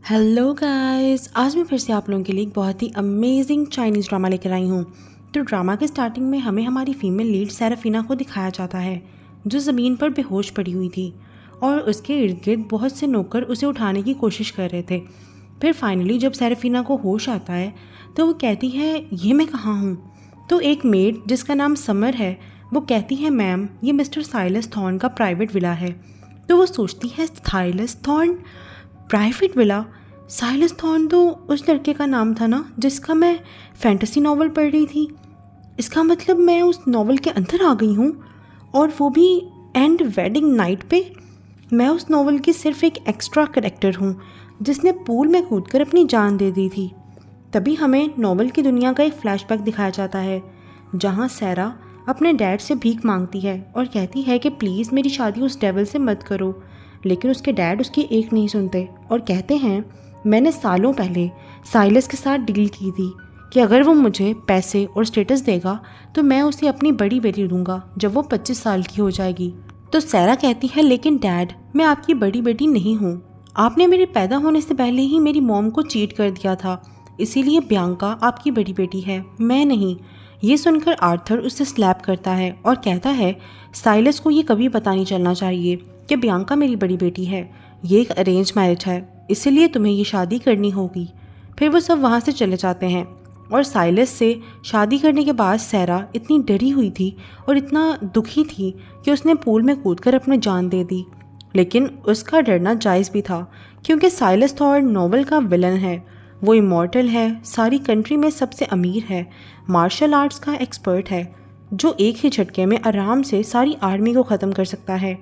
Hello guys, आज मैं फिर से आप लोगों के लिए एक बहुत ही अमेजिंग चाइनीज़ ड्रामा लेकर आई हूँ। तो ड्रामा के स्टार्टिंग में हमें हमारी फीमेल लीड सेराफिना को दिखाया जाता है, जो ज़मीन पर बेहोश पड़ी हुई थी और उसके इर्द गिर्द बहुत से नौकर उसे उठाने की कोशिश कर रहे थे। फिर फाइनली जब सेराफिना को होश आता है तो वो कहती है, ये मैं कहाँ हूँ। तो एक मेड जिसका नाम समर है वो कहती है, मैम ये मिस्टर साइलस थॉर्न का प्राइवेट विला है। तो वो सोचती है, Silas thorn private villa. Silas thorn तो उस लड़के का नाम था ना जिसका मैं फैंटेसी नॉवल पढ़ रही थी। इसका मतलब मैं उस नॉवल के अंदर आ गई हूँ, और वो भी एंड वेडिंग नाइट पे। मैं उस नॉवल की सिर्फ एक एक्स्ट्रा कैरेक्टर हूँ जिसने पूल में कूदकर अपनी जान दे दी थी। तभी हमें नॉवल की दुनिया का एक फ्लैशबैक दिखाया जाता है, जहाँ सैरा अपने डैड से भीख मांगती है और कहती है कि प्लीज़ मेरी शादी उस डेविल से मत करो। लेकिन उसके डैड उसकी एक नहीं सुनते और कहते हैं, मैंने सालों पहले साइलस के साथ डील की थी कि अगर वो मुझे पैसे और स्टेटस देगा तो मैं उसे अपनी बड़ी बेटी दूंगा जब वो 25 साल की हो जाएगी। तो सैरा कहती है, लेकिन डैड मैं आपकी बड़ी बेटी नहीं हूँ। आपने मेरे पैदा होने से पहले ही मेरी मॉम को चीट कर दिया था, इसीलिए बियांका आपकी बड़ी बेटी है, मैं नहीं। ये सुनकर आर्थर उसे स्लैप करता है और कहता है, साइलस को ये कभी पता नहीं चलना चाहिए कि बियांका मेरी बड़ी बेटी है। ये एक अरेंज मैरिज है, इसीलिए तुम्हें ये शादी करनी होगी। फिर वो सब वहाँ से चले जाते हैं और साइलस से शादी करने के बाद सैरा इतनी डरी हुई थी और इतना दुखी थी कि उसने पूल में कूदकर अपनी जान दे दी। लेकिन उसका डरना जायज़ भी था, क्योंकि साइलस थॉर्न नॉवल का विलन है। वो इमॉर्टल है, सारी कंट्री में सबसे अमीर है, मार्शल आर्ट्स का एक्सपर्ट है, जो एक ही झटके में आराम से सारी आर्मी को ख़त्म कर सकता है।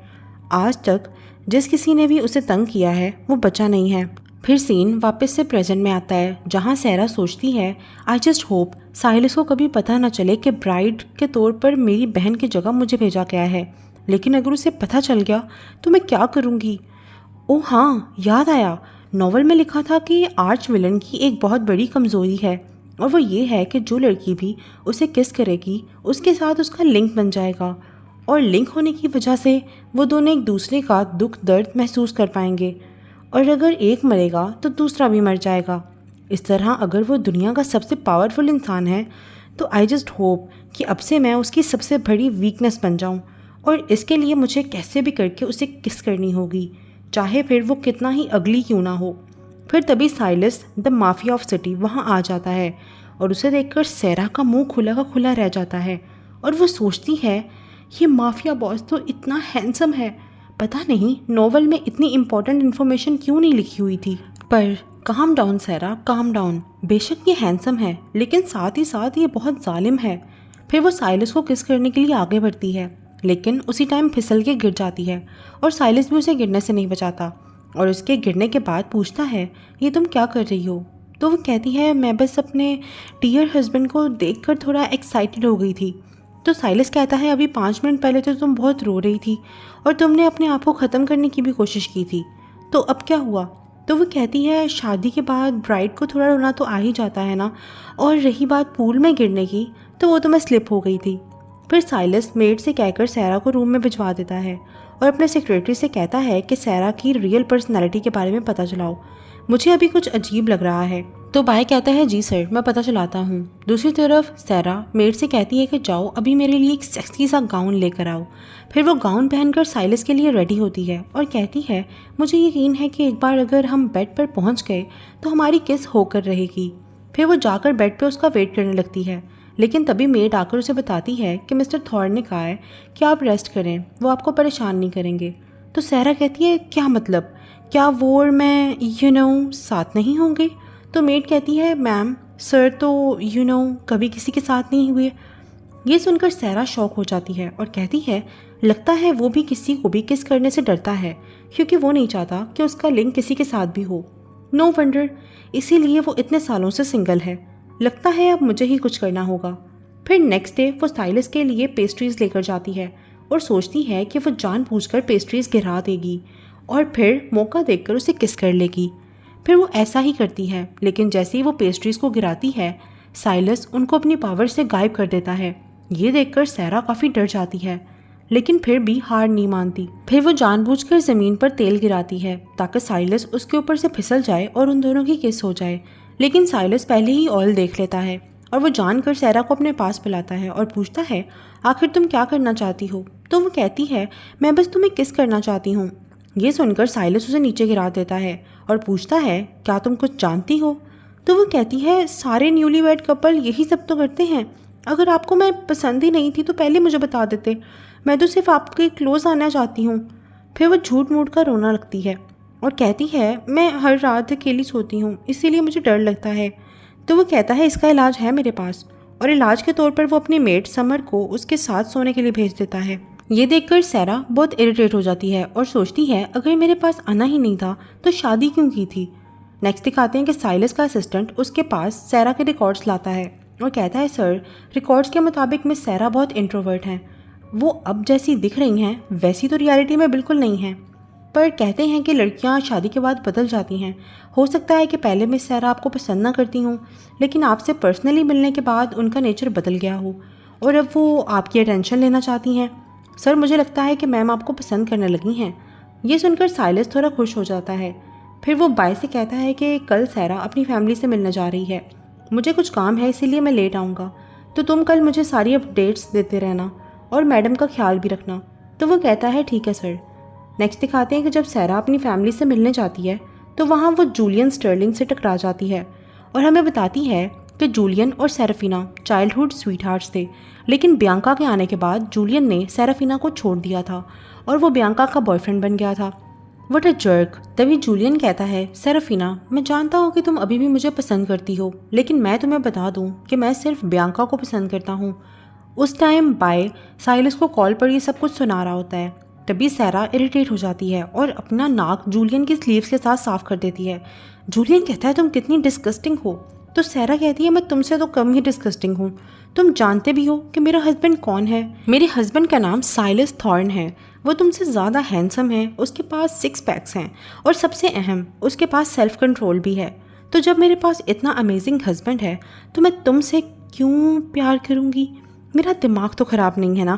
आज तक जिस किसी ने भी उसे तंग किया है वो बचा नहीं है। फिर सीन वापस से प्रेजेंट में आता है, जहाँ सैरा सोचती है, आई जस्ट होप साइलस को कभी पता ना चले कि ब्राइड के तौर पर मेरी बहन की जगह मुझे भेजा गया है। लेकिन अगर उसे पता चल गया तो मैं क्या करूँगी। ओह हाँ, याद आया, नॉवल में लिखा था कि आर्च विलन की एक बहुत बड़ी कमज़ोरी है, और वो ये है कि जो लड़की भी उसे किस करेगी उसके साथ उसका लिंक बन जाएगा, और लिंक होने की वजह से वो दोनों एक दूसरे का दुख दर्द महसूस कर पाएंगे, और अगर एक मरेगा तो दूसरा भी मर जाएगा। इस तरह अगर वो दुनिया का सबसे पावरफुल इंसान है तो आई जस्ट होप कि अब से मैं उसकी सबसे बड़ी वीकनेस बन जाऊं, और इसके लिए मुझे कैसे भी करके उसे किस करनी होगी, चाहे फिर वो कितना ही अगली क्यों ना हो। फिर तभी Silas the mafia of city वहाँ आ जाता है और उसे देखकर सैरा का मुंह खुला का खुला रह जाता है, और वो सोचती है, ये माफिया बॉस तो इतना हैंडसम है, पता नहीं नॉवल में इतनी इम्पोर्टेंट इन्फॉर्मेशन क्यों नहीं लिखी हुई थी। पर काम डाउन सैरा, काम डाउन। बेशक ये हैंडसम है, लेकिन साथ ही साथ ये बहुत जालिम है। फिर वो साइलस को किस करने के लिए आगे बढ़ती है, लेकिन उसी टाइम फिसल के गिर जाती है, और साइलस भी उसे गिरने से नहीं बचाता, और उसके गिरने के बाद पूछता है, ये तुम क्या कर रही हो। तो वो कहती है, मैं बस अपने डियर हस्बैंड को देखकर थोड़ा एक्साइटेड हो गई थी। तो साइलस कहता है, अभी 5 मिनट पहले तो तुम बहुत रो रही थी और तुमने अपने आप को ख़त्म करने की भी कोशिश की थी, तो अब क्या हुआ। तो वो कहती है, शादी के बाद ब्राइड को थोड़ा रोना तो आ ही जाता है ना, और रही बात पूल में गिरने की, तो वो तो मैं स्लिप हो गई थी। फिर साइलस मेड से कहकर सैरा को रूम में भिजवा देता है और अपने सेक्रेटरी से कहता है कि सैरा की रियल पर्सनैलिटी के बारे में पता चलाओ, मुझे अभी कुछ अजीब लग रहा है। तो बाय कहता है, जी सर, मैं पता चलाता हूँ। दूसरी तरफ सैरा मेड से कहती है कि जाओ अभी मेरे लिए एक सेक्सी सा गाउन लेकर आओ। फिर वो गाउन पहनकर साइलस के लिए रेडी होती है और कहती है, मुझे यकीन है कि एक बार अगर हम बेड पर पहुँच गए तो हमारी किस होकर रहेगी। फिर वो जाकर बेड पर उसका वेट करने लगती है, लेकिन तभी मेड आकर उसे बताती है कि मिस्टर थॉर्न ने कहा है कि आप रेस्ट करें, वो आपको परेशान नहीं करेंगे। तो सैरा कहती है, क्या मतलब, क्या वो और मैं साथ नहीं होंगे। तो मेड कहती है, मैम सर तो कभी किसी के साथ नहीं हुए। ये सुनकर सैरा शॉक हो जाती है और कहती है, लगता है वो भी किसी को भी किस करने से डरता है, क्योंकि वो नहीं चाहता कि उसका लिंक किसी के साथ भी हो। नो वंडर, इसीलिए वो इतने सालों से सिंगल है। लगता है अब मुझे ही कुछ करना होगा। फिर नेक्स्ट डे वो साइलस के लिए पेस्ट्रीज लेकर जाती है और सोचती है कि वो जानबूझकर पेस्ट्रीज गिरा देगी और फिर मौका देखकर उसे किस कर लेगी। फिर वो ऐसा ही करती है, लेकिन जैसे ही वो पेस्ट्रीज को गिराती है, साइलस उनको अपनी पावर से गायब कर देता है। ये देखकर सैरा काफ़ी डर जाती है, लेकिन फिर भी हार नहीं मानती। फिर वो जानबूझकर ज़मीन पर तेल गिराती है ताकि साइलस उसके ऊपर से फिसल जाए और उन दोनों की किस हो जाए। लेकिन साइलस पहले ही ऑयल देख लेता है और वो जानकर सैरा को अपने पास बुलाता है और पूछता है, आखिर तुम क्या करना चाहती हो? तो वो कहती है, मैं बस तुम्हें किस करना चाहती हूँ। ये सुनकर साइलस उसे नीचे गिरा देता है और पूछता है, क्या तुम कुछ जानती हो? तो वो कहती है, सारे न्यूली वेड कपल यही सब तो करते हैं। अगर आपको मैं पसंद ही नहीं थी तो पहले मुझे बता देते। मैं तो सिर्फ आपके क्लोज आना चाहती हूँ। फिर वो झूठ मूठ कर रोना लगती है और कहती है, मैं हर रात अकेली सोती हूँ, इसीलिए मुझे डर लगता है। तो वो कहता है, इसका इलाज है मेरे पास। और इलाज के तौर पर वो अपनी मेड समर को उसके साथ सोने के लिए भेज देता है। ये देखकर सैरा बहुत इरिटेट हो जाती है और सोचती है, अगर मेरे पास आना ही नहीं था तो शादी क्यों की थी। नेक्स्ट दिखाते हैं कि साइलस का असिस्टेंट उसके पास सैरा के रिकॉर्ड्स लाता है और कहता है, सर, रिकॉर्ड्स के मुताबिक मिस सैरा बहुत इंट्रोवर्ट हैं। वो अब जैसी दिख रही हैं वैसी तो रियलिटी में बिल्कुल नहीं हैं। पर कहते हैं कि लड़कियां शादी के बाद बदल जाती हैं। हो सकता है कि पहले मिस सैरा आपको पसंद ना करती हूँ, लेकिन आपसे पर्सनली मिलने के बाद उनका नेचर बदल गया हो और अब वो आपकी अटेंशन लेना चाहती हैं। सर, मुझे लगता है कि मैम आपको पसंद करने लगी हैं। ये सुनकर साइलस थोड़ा खुश हो जाता है। फिर वो बाय से कहता है कि कल सैरा अपनी फैमिली से मिलने जा रही है, मुझे कुछ काम है इसीलिए मैं लेट आऊँगा, तो तुम कल मुझे सारी अपडेट्स देते रहना और मैडम का ख्याल भी रखना। तो वो कहता है, ठीक है सर। नेक्स्ट दिखाते हैं कि जब सैरा अपनी फैमिली से मिलने जाती है तो वहाँ वो जूलियन स्टर्लिंग से टकरा जाती है और हमें बताती है कि जूलियन और सेराफिना चाइल्डहुड स्वीटहार्ट्स थे, लेकिन बियांका के आने के बाद जूलियन ने सेराफिना को छोड़ दिया था और वो बियांका का बॉयफ्रेंड बन गया था। What a jerk. तभी जूलियन कहता है, सेराफिना, मैं जानता हूँ कि तुम अभी भी मुझे पसंद करती हो, लेकिन मैं तुम्हें बता दूँ कि मैं सिर्फ बियांका को पसंद करता हूँ। उस टाइम बाय साइलस को कॉल पर ये सब कुछ सुना रहा होता है। तभी सैरा इरिटेट हो जाती है और अपना नाक जूलियन की स्लीव्स के साथ साफ कर देती है। जूलियन कहता है, तुम कितनी डिस्गस्टिंग हो। तो सैरा कहती है, मैं तुमसे तो कम ही डिस्गस्टिंग हूँ। तुम जानते भी हो कि मेरा हस्बैंड कौन है। मेरे हस्बैंड का नाम साइलस थॉर्न है। वो तुमसे ज़्यादा हैंडसम है, उसके पास 6 पैक्स हैं और सबसे अहम, उसके पास सेल्फ कंट्रोल भी है। तो जब मेरे पास इतना अमेजिंग हस्बैंड है तो मैं तुमसे क्यों प्यार करूँगी? मेरा दिमाग तो ख़राब नहीं है ना।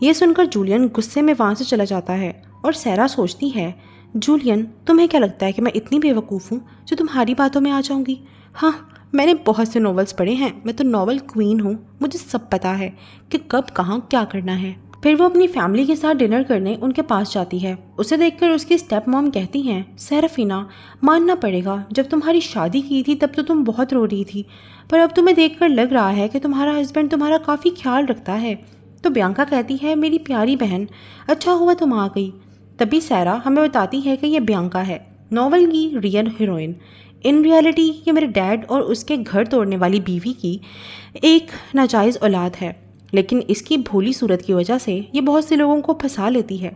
ये सुनकर जूलियन गुस्से में वहाँ से चला जाता है और सैरा सोचती है, जूलियन, तुम्हें क्या लगता है कि मैं इतनी बेवकूफ़ हूँ जो तुम्हारी बातों में आ जाऊँगी? हाँ, मैंने बहुत से नॉवेल्स पढ़े हैं, मैं तो नॉवल क्वीन हूँ, मुझे सब पता है कि कब कहाँ क्या करना है। फिर वो अपनी फैमिली के साथ डिनर करने उनके पास जाती है। उसे देखकर उसकी स्टेप मॉम कहती हैं, सेराफिना, मानना पड़ेगा, जब तुम्हारी शादी की थी तब तो तुम बहुत रो रही थी, पर अब तुम्हें देखकर लग रहा है कि तुम्हारा हस्बैंड तुम्हारा काफ़ी ख्याल रखता है। तो बियांका कहती है, मेरी प्यारी बहन, अच्छा हुआ तुम आ गई। तभी सैरा हमें बताती है कि ये बियांका है, नॉवल की रियल हीरोइन। इन रियलिटी ये मेरे डैड और उसके घर तोड़ने वाली बीवी की एक नाजायज़ औलाद है, लेकिन इसकी भोली सूरत की वजह से ये बहुत से लोगों को फंसा लेती है।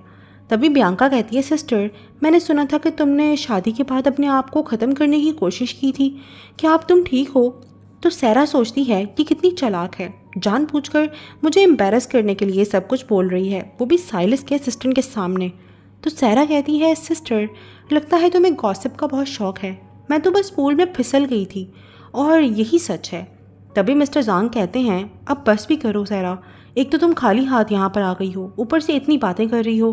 तभी बियांका कहती है, सिस्टर, मैंने सुना था कि तुमने शादी के बाद अपने आप को ख़त्म करने की कोशिश की थी, क्या अब तुम ठीक हो? तो सैरा सोचती है कि कितनी चालाक है, जानबूझकर मुझे एम्बैरस करने के लिए सब कुछ बोल रही है, वो भी साइलस के असिस्टेंट के सामने। तो सैरा कहती है, सिस्टर, लगता है तुम्हें गॉसिप का बहुत शौक है, मैं तो बस पूल में फिसल गई थी और यही सच है। तभी मिस्टर जांग कहते हैं, अब बस भी करो सैरा, एक तो तुम खाली हाथ यहाँ पर आ गई हो, ऊपर से इतनी बातें कर रही हो।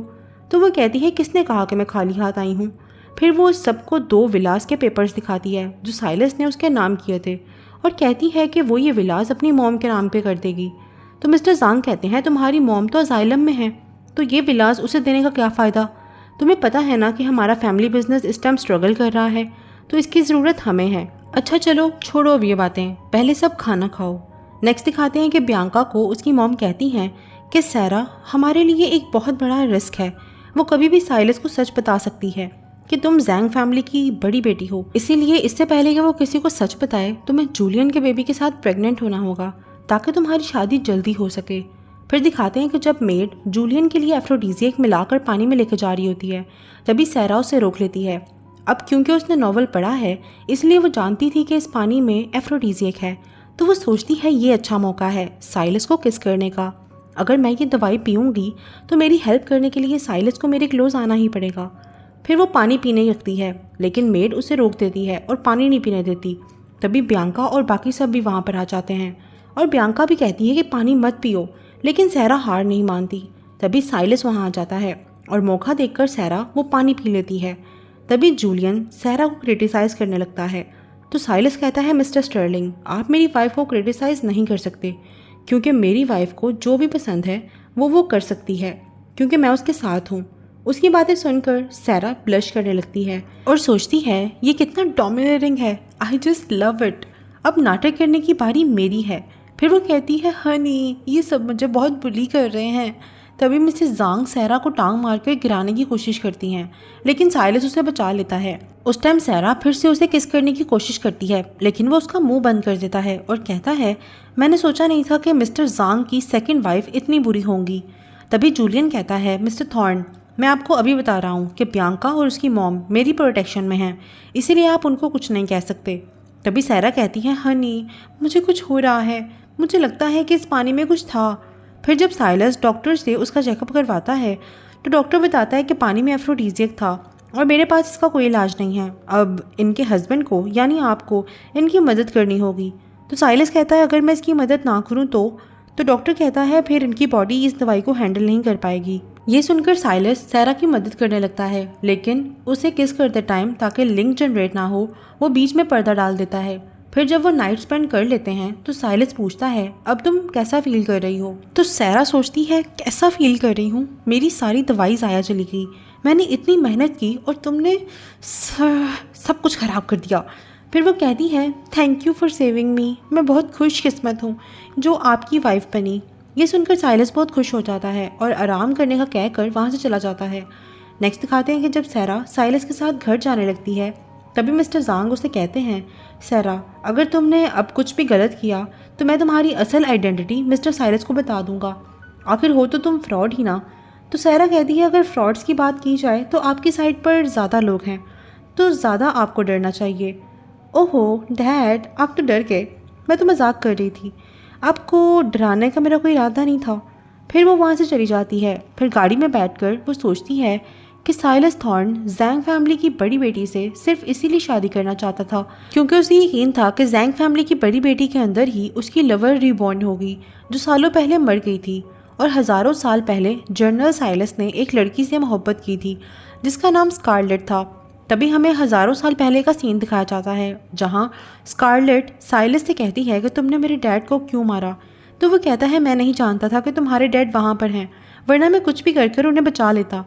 तो वो कहती है, किसने कहा कि मैं खाली हाथ आई हूँ? फिर वो सबको 2 विलास के पेपर्स दिखाती है जो साइलस ने उसके नाम किए थे और कहती है कि वो ये विलास अपनी मॉम के नाम पे कर देगी। तो मिस्टर जांग कहते हैं, तुम्हारी मॉम तो अजाइलम में है, तो ये विलास उसे देने का क्या फ़ायदा? तुम्हें पता है ना कि हमारा फैमिली बिजनेस इस टाइम स्ट्रगल कर रहा है, तो इसकी ज़रूरत हमें है। अच्छा चलो छोड़ो अब ये बातें, पहले सब खाना खाओ। नेक्स्ट दिखाते हैं कि बियांका को उसकी मॉम कहती हैं कि सैरा, हमारे लिए एक बहुत बड़ा रिस्क है, वो कभी भी साइलस को सच बता सकती है कि तुम जैंग फैमिली की बड़ी बेटी हो, इसीलिए इससे पहले कि वो किसी को सच बताए तुम्हें जूलियन के बेबी के साथ प्रेग्नेंट होना होगा ताकि तुम्हारी शादी जल्दी हो सके। फिर दिखाते हैं कि जब मेड जूलियन के लिए एफ्रोडीजियक मिलाकर पानी में लेकर जा रही होती है तभी सैरा उसे रोक लेती है। अब क्योंकि उसने नॉवल पढ़ा है इसलिए वो जानती थी कि इस पानी में एफ्रोडीजियक है, तो वो सोचती है ये अच्छा मौका है साइलस को किस करने का। अगर मैं ये दवाई पीऊँगी तो मेरी हेल्प करने के लिए साइलस को मेरे क्लोज आना ही पड़ेगा। फिर वो पानी पीने लगती है लेकिन मेड उसे रोक देती है और पानी नहीं पीने देती। तभी बियांका और बाकी सब भी वहाँ पर आ जाते हैं और बियांका भी कहती है कि पानी मत पियो, लेकिन सैरा हार नहीं मानती। तभी साइलस वहाँ आ जाता है और मौका देखकर सैरा वो पानी पी लेती है। तभी जूलियन सैरा को क्रिटिसाइज़ करने लगता है। तो साइलस कहता है, मिस्टर स्टर्लिंग, आप मेरी वाइफ को क्रिटिसाइज़ नहीं कर सकते, क्योंकि मेरी वाइफ को जो भी पसंद है वो कर सकती है, क्योंकि मैं उसके साथ हूँ। उसकी बातें सुनकर सैरा ब्लश करने लगती है और सोचती है ये कितना डोमिनेटिंग है, आई जस्ट लव इट, अब नाटक करने की बारी मेरी है। फिर वो कहती है, हनी ये सब मुझे बहुत बुली कर रहे हैं। तभी मिसेस ज़ांग सैरा को टांग मारकर गिराने की कोशिश करती हैं, लेकिन साइलस उसे बचा लेता है। उस टाइम सैरा फिर से उसे किस करने की कोशिश करती है, लेकिन वो उसका मुंह बंद कर देता है और कहता है, मैंने सोचा नहीं था कि मिस्टर ज़ांग की सेकंड वाइफ इतनी बुरी होंगी। तभी जूलियन कहता है, मिस्टर थॉर्न, मैं आपको अभी बता रहा हूँ कि बियांका और उसकी मॉम मेरी प्रोटेक्शन में हैं, इसीलिए आप उनको कुछ नहीं कह सकते। तभी सैरा कहती है, हनी मुझे कुछ हो रहा है, मुझे लगता है कि इस पानी में कुछ था। फिर जब साइलस डॉक्टर से उसका चेकअप करवाता है तो डॉक्टर बताता है कि पानी में एफ्रोडीजियक था और मेरे पास इसका कोई इलाज नहीं है। अब इनके हस्बैंड को यानी आपको इनकी मदद करनी होगी। तो साइलस कहता है, अगर मैं इसकी मदद ना करूँ तो डॉक्टर कहता है फिर इनकी बॉडी इस दवाई को हैंडल नहीं कर पाएगी। ये सुनकर साइलस सैरा की मदद करने लगता है, लेकिन उसे किस करते टाइम ताकि लिंक जनरेट ना हो वो बीच में पर्दा डाल देता है। फिर जब वो नाइट स्पेंड कर लेते हैं तो साइलस पूछता है, अब तुम कैसा फील कर रही हो? तो सैरा सोचती है, कैसा फील कर रही हूँ, मेरी सारी दवाई ज़ाया चली गई, मैंने इतनी मेहनत की और तुमने सब कुछ ख़राब कर दिया। फिर वो कहती है, थैंक यू फॉर सेविंग मी, मैं बहुत खुशकिस्मत हूँ जो आपकी वाइफ बनी। ये सुनकर साइलस बहुत खुश हो जाता है और आराम करने का कहकर वहाँ से चला जाता है। नेक्स्ट दिखाते हैं कि जब सैरा साइलस के साथ घर जाने लगती है तभी मिस्टर ज़ांग उसे कहते हैं, सैरा अगर तुमने अब कुछ भी गलत किया तो मैं तुम्हारी असल आइडेंटिटी मिस्टर साइलस को बता दूंगा, आखिर हो तो तुम फ्रॉड ही ना। तो सैरा कहती है, अगर फ्रॉड्स की बात की जाए तो आपकी साइड पर ज़्यादा लोग हैं, तो ज़्यादा आपको डरना चाहिए। ओहो डैड, आप तो डर गए, मैं तो मजाक कर रही थी, आपको डराने का मेरा कोई इरादा नहीं था। फिर वो वहाँ से चली जाती है। फिर गाड़ी में बैठकर वो सोचती है कि साइलस थॉर्न जैंग फैमिली की बड़ी बेटी से सिर्फ इसीलिए शादी करना चाहता था क्योंकि उसे यकीन था कि जैंग फैमिली की बड़ी बेटी के अंदर ही उसकी लवर रिबॉर्न होगी जो सालों पहले मर गई थी। और हज़ारों साल पहले जनरल साइलस ने एक लड़की से मोहब्बत की थी जिसका नाम स्कारलेट था। तभी हमें हज़ारों साल पहले का सीन दिखाया जाता है जहाँ स्कारलेट साइलस से कहती है कि तुमने मेरे डैड को क्यों मारा। तो वो कहता है, मैं नहीं जानता था कि तुम्हारे डैड वहाँ पर हैं, वरना मैं कुछ भी कर उन्हें बचा लेता।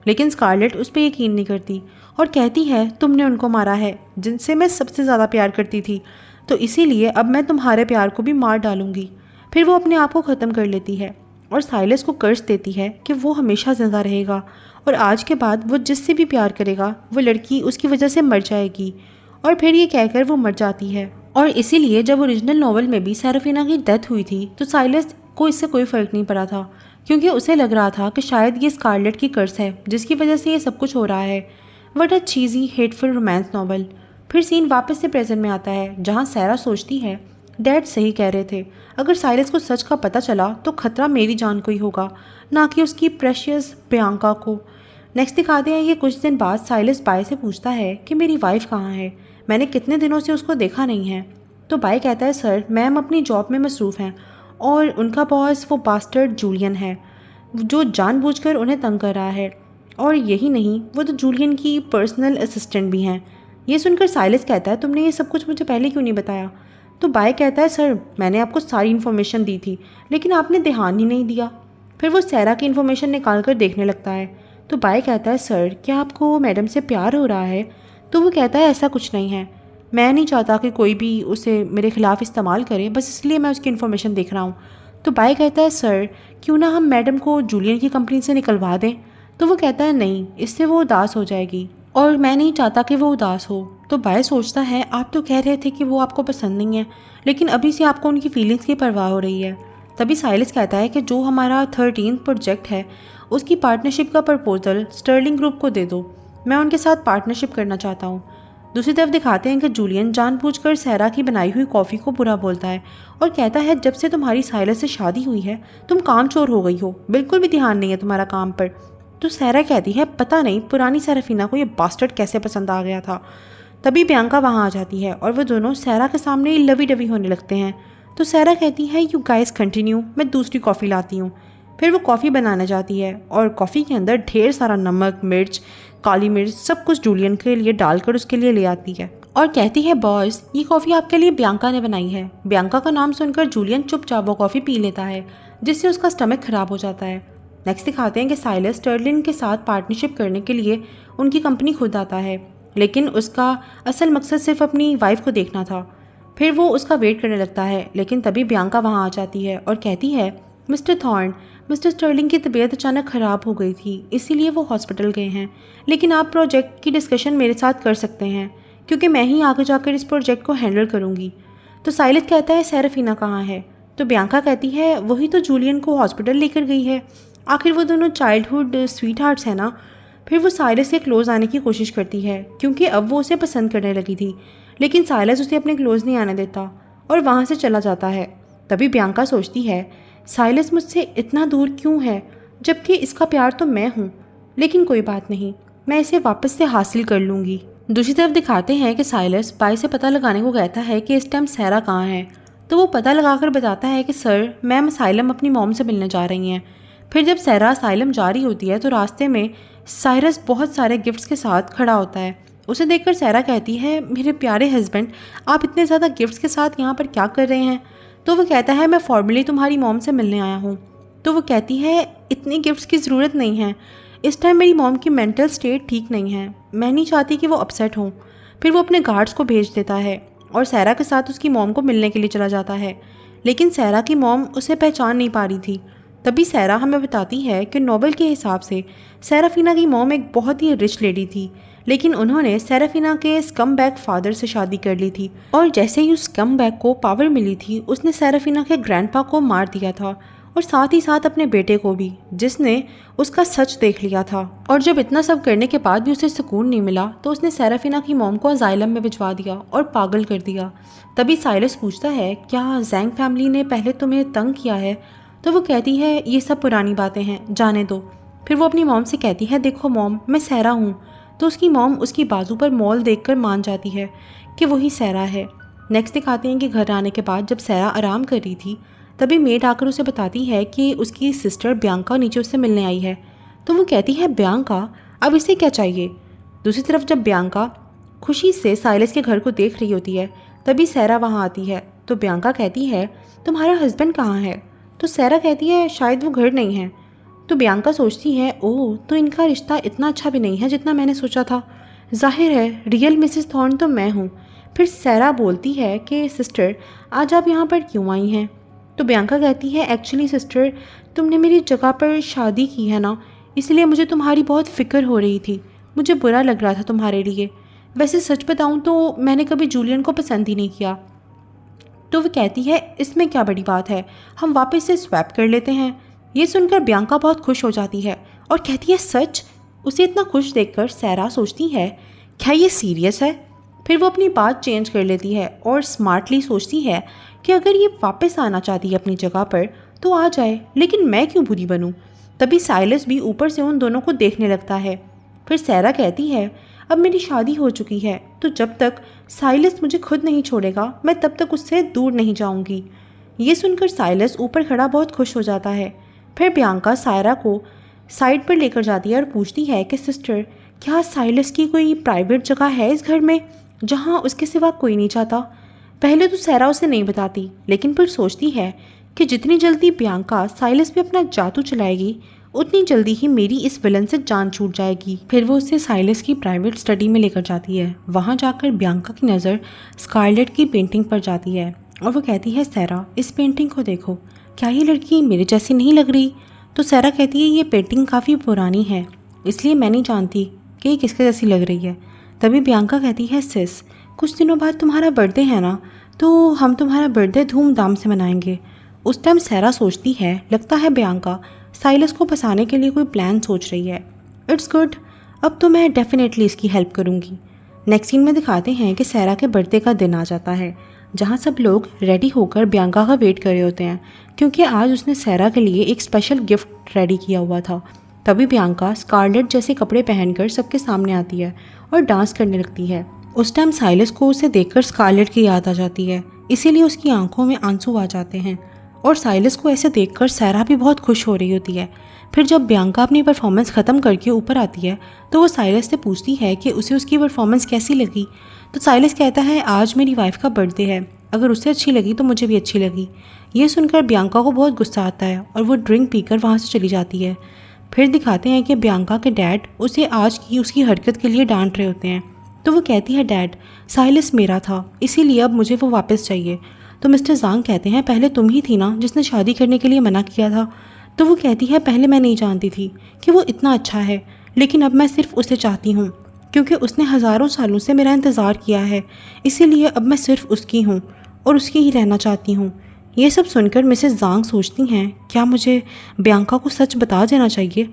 लेकिन स्कारलेट उस पर यकीन नहीं करती और कहती है, तुमने उनको मारा है जिनसे मैं सबसे ज़्यादा प्यार करती थी, तो इसीलिए अब मैं तुम्हारे प्यार को भी मार डालूंगी। फिर वो अपने आप को ख़त्म कर लेती है और साइलस को कर्ज देती है कि वो हमेशा ज़िंदा रहेगा और आज के बाद वो जिससे भी प्यार करेगा वो लड़की उसकी वजह से मर जाएगी। और फिर ये कहकर वो मर जाती है। और इसीलिए जब ओरिजिनल नॉवल में भी सेराफिना की डेथ हुई थी तो साइलस को इससे कोई फ़र्क नहीं पड़ा था क्योंकि उसे लग रहा था कि शायद ये स्कारलेट की कर्ज है जिसकी वजह से ये सब कुछ हो रहा है। What a cheesy hateful romance novel. फिर सीन वापस से प्रेजेंट में आता है जहाँ सैरा सोचती है, डैड सही कह रहे थे, अगर साइलस को सच का पता चला तो खतरा मेरी जान को ही होगा, ना कि उसकी प्रेशियस बियांका को। नेक्स्ट दिखाते हैं ये कुछ दिन बाद साइलस बाय से पूछता है कि मेरी वाइफ कहाँ है, मैंने कितने दिनों से उसको देखा नहीं है। तो बाय कहता है, सर मैम अपनी जॉब में मसरूफ़ हैं और उनका बॉस वो बास्टर्ड जूलियन है जो जानबूझकर उन्हें तंग कर रहा है, और यही नहीं वो तो जूलियन की पर्सनल असिस्टेंट भी हैं। ये सुनकर साइलस कहता है, तुमने ये सब कुछ मुझे पहले क्यों नहीं बताया। तो बाय कहता है, सर मैंने आपको सारी इन्फॉर्मेशन दी थी लेकिन आपने ध्यान ही नहीं दिया। फिर वो सैरा की इन्फॉर्मेशन निकाल कर देखने लगता है। तो बाय कहता है, सर क्या आपको मैडम से प्यार हो रहा है। तो वो कहता है, ऐसा कुछ नहीं है, मैं नहीं चाहता कि कोई भी उसे मेरे खिलाफ इस्तेमाल करे, बस इसलिए मैं उसकी इन्फॉर्मेशन देख रहा हूँ। तो बाय कहता है, सर क्यों ना हम मैडम को जूलियन की कंपनी से निकलवा दें। तो वो कहता है, नहीं इससे वो उदास हो जाएगी और मैं नहीं चाहता कि वो उदास हो। तो बाय सोचता है, आप तो कह रहे थे कि वो आपको पसंद नहीं है लेकिन अभी से आपको उनकी फीलिंग्स की परवाह हो रही है। तभी साइलस कहता है कि जो हमारा 13th प्रोजेक्ट है उसकी पार्टनरशिप का प्रपोजल स्टर्लिंग ग्रुप को दे दो, मैं उनके साथ पार्टनरशिप करना चाहता हूँ। दूसरी तरफ दिखाते हैं कि जूलियन जानबूझकर सैरा की बनाई हुई कॉफ़ी को बुरा बोलता है और कहता है, जब से तुम्हारी साइलस से शादी हुई है तुम कामचोर हो गई हो, बिल्कुल भी ध्यान नहीं है तुम्हारा काम पर। तो सैरा कहती है, पता नहीं पुरानी सेराफिना को ये बास्टर्ड कैसे पसंद आ गया था। तभी बियांका वहाँ आ जाती है और वो दोनों सैरा के सामने लवी डवी होने लगते हैं। तो सैरा कहती है, यू गाइस कंटिन्यू, मैं दूसरी कॉफ़ी लाती हूँ। फिर वो कॉफ़ी बनाने जाती है और कॉफ़ी के अंदर ढेर सारा नमक, मिर्च, काली मिर्च सब कुछ जूलियन के लिए डालकर उसके लिए ले आती है और कहती है, बॉस ये कॉफ़ी आपके लिए बियांका ने बनाई है। बियांका का नाम सुनकर जूलियन चुपचाप वो कॉफ़ी पी लेता है, जिससे उसका स्टमक ख़राब हो जाता है। नेक्स्ट दिखाते हैं कि साइलस स्टर्लिन के साथ पार्टनरशिप करने के लिए उनकी कंपनी खुद आता है, लेकिन उसका असल मकसद सिर्फ अपनी वाइफ को देखना था। फिर वो उसका वेट करने लगता है, लेकिन तभी बियांका वहाँ आ जाती है और कहती है, मिस्टर थॉर्न, मिस्टर स्टर्लिंग की तबीयत अचानक ख़राब हो गई थी, इसीलिए वो हॉस्पिटल गए हैं, लेकिन आप प्रोजेक्ट की डिस्कशन मेरे साथ कर सकते हैं क्योंकि मैं ही आगे जाकर इस प्रोजेक्ट को हैंडल करूँगी। तो साइलस कहता है, सेराफीना कहाँ है? तो बियांका कहती है, वही तो जूलियन को हॉस्पिटल लेकर गई है, आखिर वो दोनों चाइल्डहुड स्वीट हार्ट्स हैं ना। फिर वो साइलस से क्लोज़ आने की कोशिश करती है क्योंकि अब वो उसे पसंद करने लगी थी, लेकिन साइलस उसे अपने क्लोज़ नहीं आने देता और वहाँ से चला जाता है। तभी बियांका सोचती है, साइलस मुझसे इतना दूर क्यों है जबकि इसका प्यार तो मैं हूँ, लेकिन कोई बात नहीं, मैं इसे वापस से हासिल कर लूँगी। दूसरी तरफ दिखाते हैं कि साइलस बाई से पता लगाने को कहता है कि इस टाइम सैरा कहाँ है। तो वो पता लगाकर बताता है कि सर, मैम असाइलम अपनी मॉम से मिलने जा रही हैं। फिर जब सैरा असाइलम जा रही होती है तो रास्ते में साइरस बहुत सारे गिफ्ट्स के साथ खड़ा होता है। उसे देखकर सैरा कहती है, मेरे प्यारे हस्बैंड, आप इतने ज़्यादा गिफ्ट्स के साथ यहाँ पर क्या कर रहे हैं? तो वो कहता है, मैं फॉर्मली तुम्हारी मॉम से मिलने आया हूँ। तो वो कहती है, इतनी गिफ्ट्स की ज़रूरत नहीं है, इस टाइम मेरी मॉम की मेंटल स्टेट ठीक नहीं है, मैं नहीं चाहती कि वो अपसेट हो। फिर वो अपने गार्ड्स को भेज देता है और सैरा के साथ उसकी मॉम को मिलने के लिए चला जाता है, लेकिन सैरा की मॉम उसे पहचान नहीं पा रही थी। तभी सैरा हमें बताती है कि नोवेल के हिसाब से सेराफीना की मॉम एक बहुत ही रिच लेडी थी, लेकिन उन्होंने सेराफीना के स्कम बैग फादर से शादी कर ली थी और जैसे ही उस स्कम बैग को पावर मिली थी, उसने सेराफीना के ग्रैंडपा को मार दिया था और साथ ही साथ अपने बेटे को भी, जिसने उसका सच देख लिया था। और जब इतना सब करने के बाद भी उसे सुकून नहीं मिला तो उसने सेराफीना की मॉम को अजाइलम में भिजवा दिया और पागल कर दिया। तभी साइलस पूछता है, क्या जैंग फैमिली ने पहले तुम्हें तंग किया है? तो वो कहती है, ये सब पुरानी बातें हैं, जाने दो। फिर वो अपनी मॉम से कहती है, देखो मॉम, मैं सैरा हूँ। तो उसकी मॉम उसकी बाजू पर मॉल देखकर मान जाती है कि वही सैरा है। नेक्स्ट दिखाते हैं कि घर आने के बाद जब सैरा आराम कर रही थी, तभी मेड आकर उसे बताती है कि उसकी सिस्टर बियांका नीचे उससे मिलने आई है। तो वो कहती है, बियांका, अब इसे क्या चाहिए? दूसरी तरफ जब बियांका खुशी से साइलस के घर को देख रही होती है, तभी सैरा वहाँ आती है। तो बियांका कहती है, तुम्हारा हस्बैंड कहाँ है? तो सैरा कहती है, शायद वो घर नहीं है। तो बियांका सोचती है, ओह, तो इनका रिश्ता इतना अच्छा भी नहीं है जितना मैंने सोचा था। जाहिर है रियल मिसेस थॉर्न तो मैं हूँ। फिर सैरा बोलती है कि सिस्टर, आज आप यहाँ पर क्यों आई हैं? तो बियांका कहती है, एक्चुअली सिस्टर, तुमने मेरी जगह पर शादी की है ना, इसलिए मुझे तुम्हारी बहुत फ़िक्र हो रही थी, मुझे बुरा लग रहा था तुम्हारे लिए। वैसे सच बताऊँ तो मैंने कभी जूलियन को पसंद ही नहीं किया। तो वो कहती है, इसमें क्या बड़ी बात है, हम वापस से स्वैप कर लेते हैं। ये सुनकर बियांका बहुत खुश हो जाती है और कहती है, सच? उसे इतना खुश देखकर सैरा सोचती है, क्या ये सीरियस है? फिर वो अपनी बात चेंज कर लेती है और स्मार्टली सोचती है कि अगर ये वापस आना चाहती है अपनी जगह पर तो आ जाए, लेकिन मैं क्यों बुरी बनूं? तभी साइलस भी ऊपर से उन दोनों को देखने लगता है। फिर सैरा कहती है, अब मेरी शादी हो चुकी है, तो जब तक साइलस मुझे खुद नहीं छोड़ेगा मैं तब तक उससे दूर नहीं जाऊंगी। ये सुनकर साइलस ऊपर खड़ा बहुत खुश हो जाता है। फिर बियांका सायरा को साइड पर लेकर जाती है और पूछती है कि सिस्टर, क्या साइलस की कोई प्राइवेट जगह है इस घर में जहाँ उसके सिवा कोई नहीं चाहता? पहले तो सैरा उसे नहीं बताती, लेकिन फिर सोचती है कि जितनी जल्दी बियांका साइलस पे अपना जादू चलाएगी उतनी जल्दी ही मेरी इस विलन से जान छूट जाएगी। फिर वो उसे साइलस की प्राइवेट स्टडी में लेकर जाती है। वहाँ जाकर बियांका की नज़र स्कारलेट की पेंटिंग पर जाती है और वो कहती है, सैरा, इस पेंटिंग को देखो, क्या ये लड़की मेरे जैसी नहीं लग रही? तो सैरा कहती है, ये पेंटिंग काफ़ी पुरानी है, इसलिए मैं नहीं जानती कि ये किसके जैसी लग रही है। तभी बियांका कहती है, सिस, कुछ दिनों बाद तुम्हारा बर्थडे है ना, तो हम तुम्हारा बर्थडे धूमधाम से मनाएंगे। उस टाइम सैरा सोचती है, लगता है बियांका साइलस को फंसाने के लिए कोई प्लान सोच रही है। इट्स गुड, अब तो मैं डेफिनेटली इसकी हेल्प करूँगी। नेक्स्ट सीन में दिखाते हैं कि सैरा के बर्थडे का दिन आ जाता है, जहाँ सब लोग रेडी होकर बियांका का वेट कर रहे होते हैं क्योंकि आज उसने सैरा के लिए एक स्पेशल गिफ्ट रेडी किया हुआ था। तभी बियांका स्कारलेट जैसे कपड़े पहनकर सबके सामने आती है और डांस करने लगती है। उस टाइम साइलस को उसे देखकर स्कारलेट की याद आ जाती है, इसीलिए उसकी आंखों में आंसू आ जाते हैं और साइलस को ऐसे देखकर सैरा भी बहुत खुश हो रही होती है। फिर जब बियांका अपनी परफॉर्मेंस ख़त्म करके ऊपर आती है तो वो साइलस से पूछती है कि उसे उसकी परफॉर्मेंस कैसी लगी। तो साइलस कहता है आज मेरी वाइफ का बर्थडे है, अगर उसे अच्छी लगी तो मुझे भी अच्छी लगी। ये सुनकर बियांका को बहुत गुस्सा आता है और वो ड्रिंक पीकर वहाँ से चली जाती है। फिर दिखाते हैं कि बियांका के डैड उसे आज की उसकी हरकत के लिए डांट रहे होते हैं। तो वो कहती है डैड, साइलस मेरा था इसीलिए अब मुझे वो वापस चाहिए। तो मिस्टर ज़ांग कहते हैं पहले तुम ही थी ना जिसने शादी करने के लिए मना किया था। तो वो कहती है पहले मैं नहीं जानती थी कि वो इतना अच्छा है, लेकिन अब मैं सिर्फ उसे चाहती हूँ क्योंकि उसने हज़ारों सालों से मेरा इंतज़ार किया है, इसीलिए अब मैं सिर्फ उसकी हूँ और उसकी ही रहना चाहती हूँ। ये सब सुनकर मिसेस ज़ांग सोचती हैं क्या मुझे बियांका को सच बता देना चाहिए।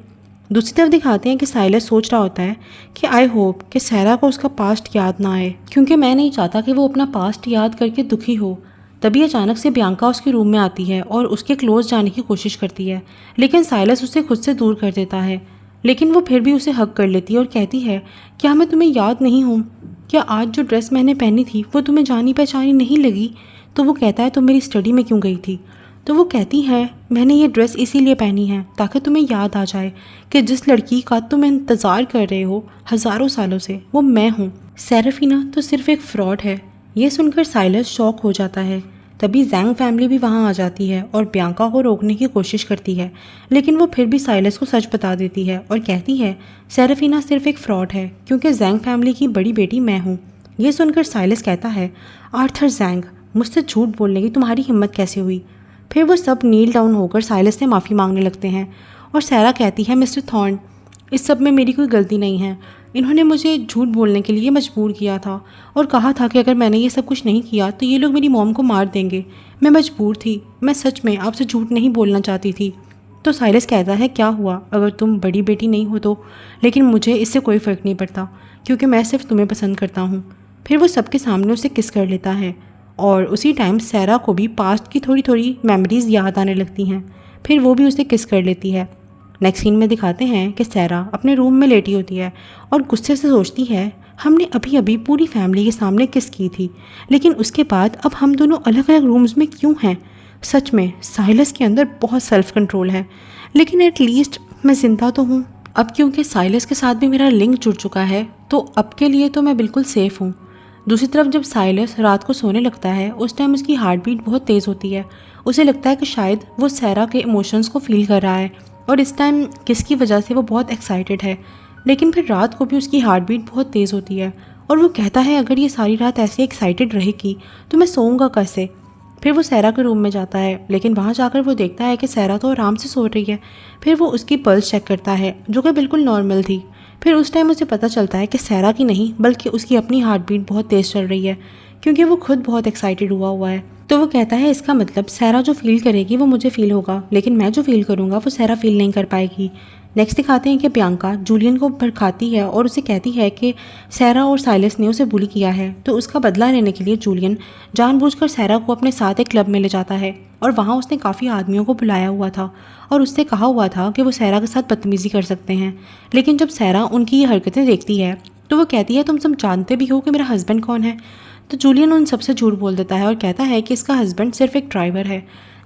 दूसरी तरफ दिखाते हैं कि साइलस सोच रहा होता है कि आई होप कि सैरा को उसका पास्ट याद ना आए, क्योंकि मैं नहीं चाहता कि वो अपना पास्ट याद करके दुखी हो। तभी अचानक से बियांका उसके रूम में आती है और उसके क्लोज जाने की कोशिश करती है, लेकिन साइलस उसे खुद से दूर कर देता है। लेकिन वो फिर भी उसे हक कर लेती है और कहती है क्या मैं तुम्हें याद नहीं हूँ? क्या आज जो ड्रेस मैंने पहनी थी वो तुम्हें जानी पहचानी नहीं लगी? तो वो कहता है तुम मेरी स्टडी में क्यों गई थी? तो वो कहती है मैंने ये ड्रेस इसीलिए पहनी है ताकि तुम्हें याद आ जाए कि जिस लड़की का तुम इंतज़ार कर रहे हो हज़ारों सालों से वो मैं हूँ। सेराफीना तो सिर्फ एक फ्रॉड है। ये सुनकर साइलस शॉक हो जाता है। तभी जैंग फैमिली भी वहाँ आ जाती है और बियांका को रोकने की कोशिश करती है, लेकिन वो फिर भी साइलस को सच बता देती है और कहती है सेराफीना सिर्फ एक फ्रॉड है क्योंकि जैंग फैमिली की बड़ी बेटी मैं हूँ। ये सुनकर साइलस कहता है आर्थर जैंग, मुझसे झूठ बोलने की तुम्हारी हिम्मत कैसे हुई? फिर वो सब नील डाउन होकर साइलस से माफ़ी मांगने लगते हैं और सैरा कहती है मिस्टर थॉर्न, इस सब में मेरी कोई गलती नहीं है। इन्होंने मुझे झूठ बोलने के लिए मजबूर किया था और कहा था कि अगर मैंने ये सब कुछ नहीं किया तो ये लोग मेरी मॉम को मार देंगे। मैं मजबूर थी, मैं सच में आपसे झूठ नहीं बोलना चाहती थी। तो साइलस कहता है क्या हुआ अगर तुम बड़ी बेटी नहीं हो तो, लेकिन मुझे इससे कोई फ़र्क नहीं पड़ता क्योंकि मैं सिर्फ तुम्हें पसंद करता हूँ। फिर वो सबके सामने उसे किस कर लेता है और उसी टाइम सैरा को भी पास्ट की थोड़ी थोड़ी मेमोरीज़ याद आने लगती हैं। फिर वो भी उसे किस कर लेती है। नेक्स्ट सीन में दिखाते हैं कि सैरा अपने रूम में लेटी होती है और गुस्से से सोचती है हमने अभी अभी पूरी फैमिली के सामने किस की थी, लेकिन उसके बाद अब हम दोनों अलग अलग रूम्स में क्यों हैं? सच में साइलस के अंदर बहुत सेल्फ कंट्रोल है, लेकिन एटलीस्ट मैं ज़िंदा तो हूँ। अब क्योंकि साइलस के साथ भी मेरा लिंक जुड़ चुका है तो अब के लिए तो मैं बिल्कुल सेफ़ हूँ। दूसरी तरफ जब साइलस रात को सोने लगता है उस टाइम उसकी हार्ट बीट बहुत तेज़ होती है। उसे लगता है कि शायद वो सैरा के इमोशंस को फील कर रहा है और इस टाइम किसकी वजह से वो बहुत एक्साइटेड है, लेकिन फिर रात को भी उसकी हार्ट बीट बहुत तेज़ होती है और वो कहता है अगर ये सारी रात ऐसे एक्साइटेड रहेगी तो मैं सोऊंगा कैसे। फिर वो सैरा के रूम में जाता है, लेकिन वहाँ जाकर वो देखता है कि सैरा तो आराम से सो रही है। फिर वो उसकी पल्स चेक करता है जो कि बिल्कुल नॉर्मल थी। फिर उस टाइम उसे पता चलता है कि सैरा की नहीं बल्कि उसकी अपनी हार्ट बीट बहुत तेज़ चल रही है क्योंकि वो खुद बहुत एक्साइटेड हुआ है। तो वो कहता है इसका मतलब सैरा जो फील करेगी वो मुझे फील होगा, लेकिन मैं जो फील करूँगा वो सैरा फील नहीं कर पाएगी। नेक्स्ट दिखाते हैं कि बियांका जूलियन को भड़काती है और उसे कहती है कि सैरा और साइलस ने उसे बुली किया है, तो उसका बदला लेने के लिए जूलियन जानबूझकर सैरा को अपने साथ एक क्लब में ले जाता है और वहाँ उसने काफ़ी आदमियों को बुलाया हुआ था और उससे कहा हुआ था कि वो सैरा के साथ बदतमीज़ी कर सकते हैं। लेकिन जब सैरा उनकी ये हरकतें देखती है तो वो कहती है तुम सब जानते भी हो कि मेरा हस्बैंड कौन है? तो जूलियन उन सबसे झूठ बोल देता है और कहता है कि इसका हस्बैंड सिर्फ एक ड्राइवर है।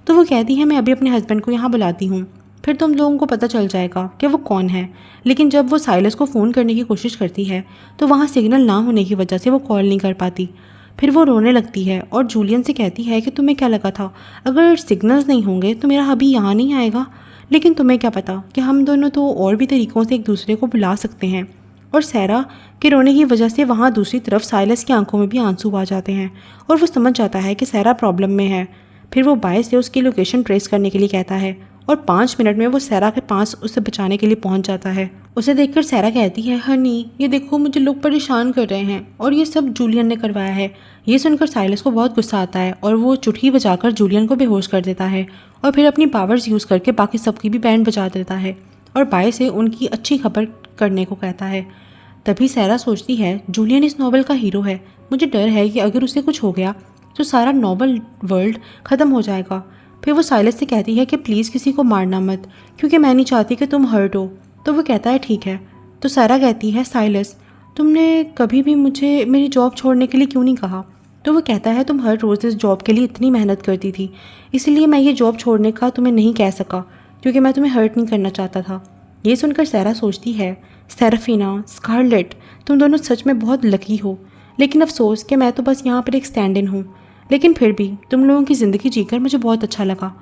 तो वो कहती है मैं अभी अपने हस्बैंड को यहाँ बुलाती हूँ, फिर तुम लोगों को पता चल जाएगा कि वो कौन है। लेकिन जब वो साइलस को फ़ोन करने की कोशिश करती है तो वहाँ सिग्नल ना होने की वजह से वो कॉल नहीं कर पाती। फिर वो रोने लगती है और जूलियन से कहती है कि तुम्हें क्या लगा था अगर सिग्नल्स नहीं होंगे तो मेरा अभी यहाँ नहीं आएगा, लेकिन तुम्हें क्या पता कि हम दोनों तो और भी तरीक़ों से एक दूसरे को बुला सकते हैं। और सैरा के रोने की वजह से वहाँ दूसरी तरफ साइलस की आंखों में भी आंसू आ जाते हैं और वो समझ जाता है कि सैरा प्रॉब्लम में है। फिर वो बाय से उसकी लोकेशन ट्रेस करने के लिए कहता है और 5 मिनट में वो सैरा के पास उसे बचाने के लिए पहुंच जाता है। उसे देखकर सैरा कहती है हनी ये देखो मुझे लोग परेशान कर रहे हैं और ये सब जूलियन ने करवाया है। ये सुनकर साइलस को बहुत गुस्सा आता है और वो चुटकी बजाकर जूलियन को बेहोश कर देता है और फिर अपनी पावर्स यूज़ करके बाकी सबकी भी बैंड बजा देता है और बाय से उनकी अच्छी खबर करने को कहता है। तभी सैरा सोचती है जूलियन इस नॉवल का हीरो है, मुझे डर है कि अगर उसे कुछ हो गया तो सारा नॉवल वर्ल्ड ख़त्म हो जाएगा। फिर वो साइलस से कहती है कि प्लीज़ किसी को मारना मत क्योंकि मैं नहीं चाहती कि तुम हर्ट हो। तो वो कहता है ठीक है। तो सैरा कहती है साइलस तुमने कभी भी मुझे मेरी जॉब छोड़ने के लिए क्यों नहीं कहा? तो वो कहता है तुम हर रोज़ इस जॉब के लिए इतनी मेहनत करती थी, इसलिए मैं ये जॉब छोड़ने का तुम्हें नहीं कह सका, क्योंकि मैं तुम्हें हर्ट नहीं करना चाहता था। ये सुनकर सारा सोचती है, सेराफिना, स्कारलेट, तुम दोनों सच में बहुत लकी हो, लेकिन अफसोस कि मैं तो बस यहाँ पर एक स्टैंड इन हूँ। लेकिन फिर भी तुम लोगों की ज़िंदगी जीकर मुझे बहुत अच्छा लगा।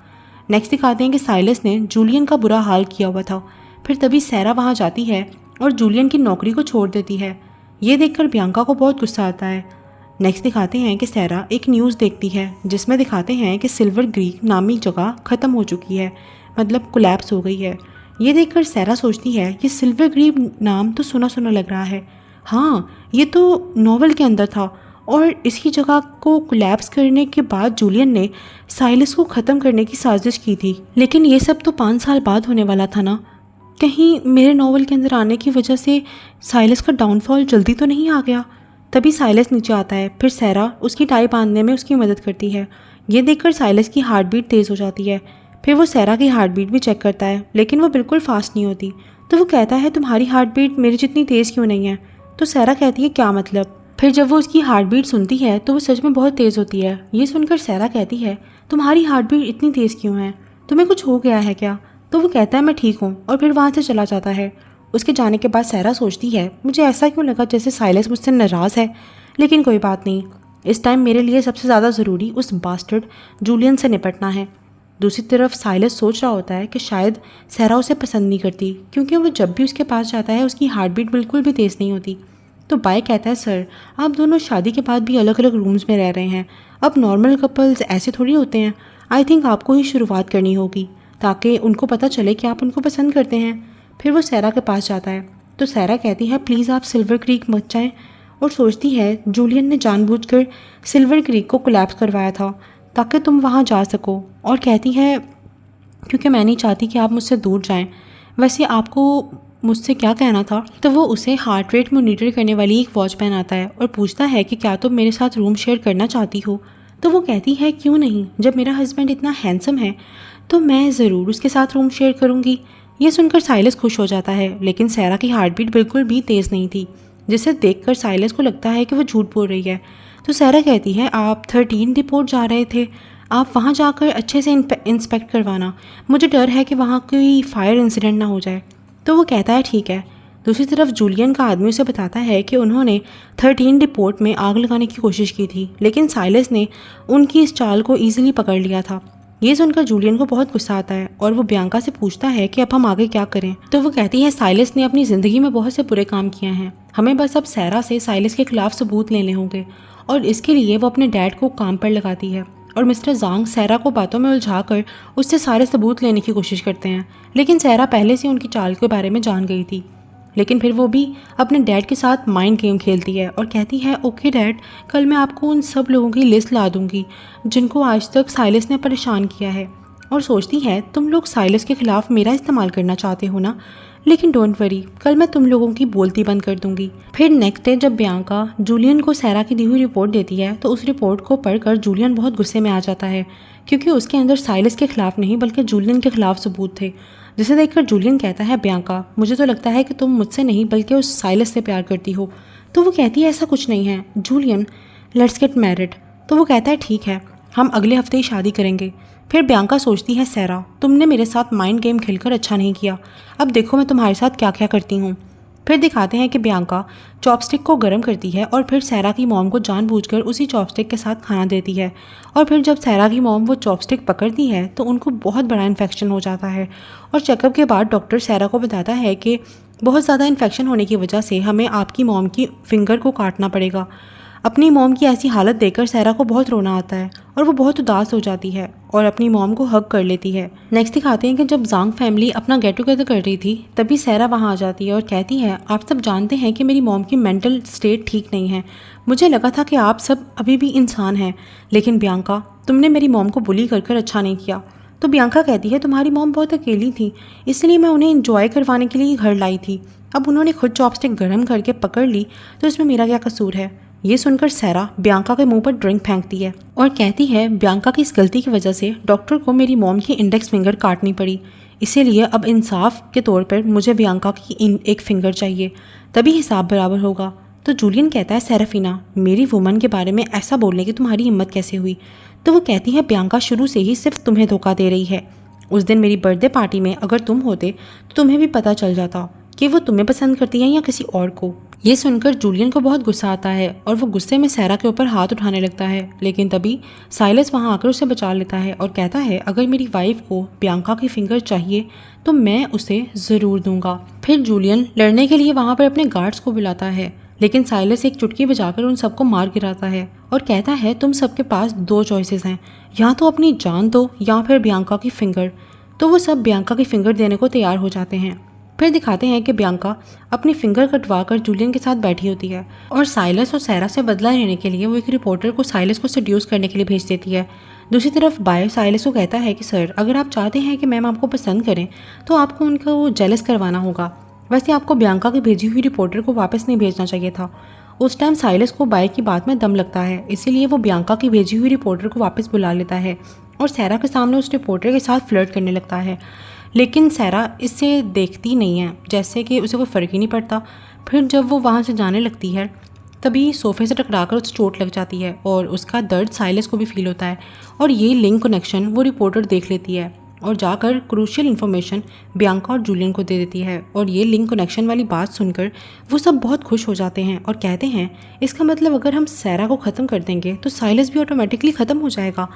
नेक्स्ट दिखाते हैं कि साइलस ने जूलियन का बुरा हाल किया हुआ था। फिर तभी सैरा वहाँ जाती है और जूलियन की नौकरी को छोड़ देती है। ये देखकर बियांका को बहुत गुस्सा आता है। नेक्स्ट दिखाते हैं कि सैरा एक न्यूज़ देखती है जिसमें दिखाते हैं कि सिल्वर क्रीक नामी जगह ख़त्म हो चुकी है, मतलब कोलैप्स हो गई है। ये देखकर सैरा सोचती है ये सिल्वर क्रीक नाम तो सुना सुना लग रहा है। हाँ, ये तो नॉवल के अंदर था और इसकी जगह को कोलैप्स करने के बाद जूलियन ने साइलस को ख़त्म करने की साजिश की थी। लेकिन ये सब तो 5 साल बाद होने वाला था ना। कहीं मेरे नॉवल के अंदर आने की वजह से साइलस का डाउनफॉल जल्दी तो नहीं आ गया। तभी साइलस नीचे आता है। फिर सैरा उसकी टाई बांधने में उसकी मदद करती है। ये देखकर साइलस की हार्ट बीट तेज़ हो जाती है। फिर वो सैरा की हार्ट बीट भी चेक करता है, लेकिन वो बिल्कुल फास्ट नहीं होती। तो वो कहता है तुम्हारी हार्ट बीट मेरी जितनी तेज़ क्यों नहीं है? तो सैरा कहती है क्या मतलब? फिर जब वो उसकी हार्ट बीट सुनती है तो वो सच में बहुत तेज़ होती है। ये सुनकर सैरा कहती है तुम्हारी हार्ट बीट इतनी तेज़ क्यों है? तुम्हें कुछ हो गया है क्या? तो वो कहता है मैं ठीक हूँ और फिर वहाँ से चला जाता है। उसके जाने के बाद सैरा सोचती है मुझे ऐसा क्यों लगा जैसे साइलस मुझसे नाराज़ है, लेकिन कोई बात नहीं। इस टाइम मेरे लिए सबसे ज़्यादा ज़रूरी उस बास्टर्ड जूलियन से निपटना है। दूसरी तरफ साइलस सोच रहा होता है कि शायद सैरा उसे पसंद नहीं करती, क्योंकि वो जब भी उसके पास जाता है उसकी हार्ट बीट बिल्कुल भी तेज़ नहीं होती। तो बाय कहता है सर, आप दोनों शादी के बाद भी अलग अलग रूम्स में रह रहे हैं। अब नॉर्मल कपल्स ऐसे थोड़ी होते हैं। आई थिंक आपको ही शुरुआत करनी होगी ताकि उनको पता चले कि आप उनको पसंद करते हैं। फिर वो सैरा के पास जाता है। तो सैरा कहती है प्लीज़ आप सिल्वर क्रीक मत जाएं, और सोचती है जूलियन ने जानबूझकर सिल्वर क्रीक को कोलैप्स करवाया था ताकि तुम वहाँ जा सको। और कहती है क्योंकि मैं नहीं चाहती कि आप मुझसे दूर जाएं। वैसे आपको मुझसे क्या कहना था? तो वो उसे हार्ट रेट मॉनिटर करने वाली एक वॉच पहनाता है और पूछता है कि क्या तुम मेरे साथ रूम शेयर करना चाहती हो? तो वो कहती है क्यों नहीं, जब मेरा हस्बैंड इतना हैंडसम है तो मैं ज़रूर उसके साथ रूम शेयर करूँगी। ये सुनकर साइलस खुश हो जाता है, लेकिन सैरा की हार्ट बीट बिल्कुल भी तेज़ नहीं थी, जिसे देखकर साइलस को लगता है कि वो झूठ बोल रही है। तो सैरा कहती है आप 13 रिपोर्ट जा रहे थे, आप वहाँ जाकर अच्छे से इंस्पेक्ट करवाना, मुझे डर है कि वहाँ कोई फायर इंसिडेंट ना हो जाए। तो वो कहता है ठीक है। दूसरी तरफ जूलियन का आदमी उसे बताता है कि उन्होंने 13 रिपोर्ट में आग लगाने की कोशिश की थी, लेकिन साइलस ने उनकी इस चाल को ईजिली पकड़ लिया था। ये सुनकर जूलियन को बहुत गुस्सा आता है और वो बियांका से पूछता है कि अब हम आगे क्या करें। तो वो कहती है साइलस ने अपनी ज़िंदगी में बहुत से बुरे काम किए हैं, हमें बस अब सैरा से साइलस के खिलाफ सबूत लेने होंगे, और इसके लिए वो अपने डैड को काम पर लगाती है। और मिस्टर ज़ांग सैरा को बातों में उलझाकर उससे सारे सबूत लेने की कोशिश करते हैं, लेकिन सैरा पहले से उनकी चाल के बारे में जान गई थी। लेकिन फिर वो भी अपने डैड के साथ माइंड गेम खेलती है और कहती है ओके डैड, कल मैं आपको उन सब लोगों की लिस्ट ला दूंगी जिनको आज तक साइलस ने परेशान किया है। और सोचती है तुम लोग साइलस के खिलाफ मेरा इस्तेमाल करना चाहते हो ना, लेकिन डोंट वरी, कल मैं तुम लोगों की बोलती बंद कर दूंगी। फिर नेक्स्ट डे जब बियांका जूलियन को सैरा की दी हुई रिपोर्ट देती है तो उस रिपोर्ट को पढ़कर जूलियन बहुत गुस्से में आ जाता है, क्योंकि उसके अंदर साइलस के खिलाफ नहीं बल्कि जूलियन के खिलाफ सबूत थे। जिसे देखकर जूलियन कहता है बियांका, मुझे तो लगता है कि तुम मुझसे नहीं बल्कि उस साइलस से प्यार करती हो। तो वो कहती है ऐसा कुछ नहीं है जूलियन, लेट्स गेट मैरिड। तो वो कहता है ठीक है, हम अगले हफ्ते ही शादी करेंगे। फिर बियांका सोचती है सैरा, तुमने मेरे साथ माइंड गेम खेलकर अच्छा नहीं किया, अब देखो मैं तुम्हारे साथ क्या क्या करती हूँ। फिर दिखाते हैं कि बियांका चॉपस्टिक को गर्म करती है और फिर सैरा की मॉम को जानबूझकर उसी चॉपस्टिक के साथ खाना देती है। और फिर जब सैरा की मॉम वो चॉपस्टिक पकड़ती है तो उनको बहुत बड़ा इन्फेक्शन हो जाता है, और चेकअप के बाद डॉक्टर सैरा को बताता है कि बहुत ज़्यादा इन्फेक्शन होने की वजह से हमें आपकी मॉम की फिंगर को काटना पड़ेगा। अपनी मॉम की ऐसी हालत देखकर सैरा को बहुत रोना आता है और वो बहुत उदास हो जाती है और अपनी मॉम को हग कर लेती है। नेक्स्ट दिखाते हैं कि जब जांग फैमिली अपना गेट टुगेदर कर रही थी तभी सैरा वहाँ आ जाती है और कहती है आप सब जानते हैं कि मेरी मॉम की मेंटल स्टेट ठीक नहीं है, मुझे लगा था कि आप सब अभी भी इंसान हैं, लेकिन बियांका तुमने मेरी मॉम को बुली कर अच्छा नहीं किया। तो बियांका कहती है तुम्हारी मॉम बहुत अकेली थी, इसलिए मैं उन्हें इंजॉय करवाने के लिए घर लाई थी, अब उन्होंने खुद चॉपस्टिक गर्म करके पकड़ ली तो इसमें मेरा क्या कसूर है। ये सुनकर सैरा बियांका के मुंह पर ड्रिंक फेंकती है और कहती है बियांका की इस गलती की वजह से डॉक्टर को मेरी मॉम की इंडेक्स फिंगर काटनी पड़ी, इसीलिए अब इंसाफ के तौर पर मुझे बियांका की एक फिंगर चाहिए, तभी हिसाब बराबर होगा। तो जूलियन कहता है सेराफिना, मेरी वुमन के बारे में ऐसा बोलने की तुम्हारी हिम्मत कैसे हुई? तो वो कहती है बियांका शुरू से ही सिर्फ तुम्हें धोखा दे रही है। उस दिन मेरी बर्थडे पार्टी में अगर तुम होते तो तुम्हें भी पता चल जाता कि वो तुम्हें पसंद करती है या किसी और को। ये सुनकर जूलियन को बहुत गुस्सा आता है और वो गुस्से में सैरा के ऊपर हाथ उठाने लगता है, लेकिन तभी साइलस वहाँ आकर उसे बचा लेता है और कहता है अगर मेरी वाइफ को बियांका की फिंगर चाहिए तो मैं उसे ज़रूर दूंगा। फिर जूलियन लड़ने के लिए वहाँ पर अपने गार्ड्स को बुलाता है, लेकिन साइलस एक चुटकी बजाकर उन सबको मार गिराता है और कहता है तुम सबके पास 2 चॉइसेस हैं, या तो अपनी जान दो या फिर बियांका की फिंगर। तो वो सब बियांका की फिंगर देने को तैयार हो जाते हैं। फिर दिखाते हैं कि बियांका अपनी फिंगर कटवा कर जूलियन के साथ बैठी होती है और साइलस और सैरा से बदला लेने के लिए वो एक रिपोर्टर को साइलस को सेड्यूस करने के लिए भेज देती है। दूसरी तरफ बायो साइलस को कहता है कि सर अगर आप चाहते हैं कि मैम आपको पसंद करें तो आपको उनको जेलस करवाना होगा। वैसे आपको बियांका की भेजी हुई रिपोर्टर को वापस नहीं भेजना चाहिए था। उस टाइम साइलस को बाय की बात में दम लगता है, इसीलिए वो बियांका की भेजी हुई रिपोर्टर को वापस बुला लेता है और सैरा के सामने उस रिपोर्टर के साथ फ्लर्ट करने लगता है, लेकिन सैरा इससे देखती नहीं है, जैसे कि उसे कोई फ़र्क ही नहीं पड़ता। फिर जब वो वहाँ से जाने लगती है तभी सोफे से टकराकर उसे चोट लग जाती है और उसका दर्द साइलस को भी फील होता है और ये लिंक कनेक्शन वो रिपोर्टर देख लेती है और जाकर क्रूशियल इन्फॉर्मेशन बियांका और जूलियन को दे देती है। और ये लिंक कनेक्शन वाली बात सुनकर वो सब बहुत खुश हो जाते हैं और कहते हैं इसका मतलब अगर हम सैरा को ख़त्म कर देंगे तो साइलस भी ऑटोमेटिकली ख़त्म हो जाएगा।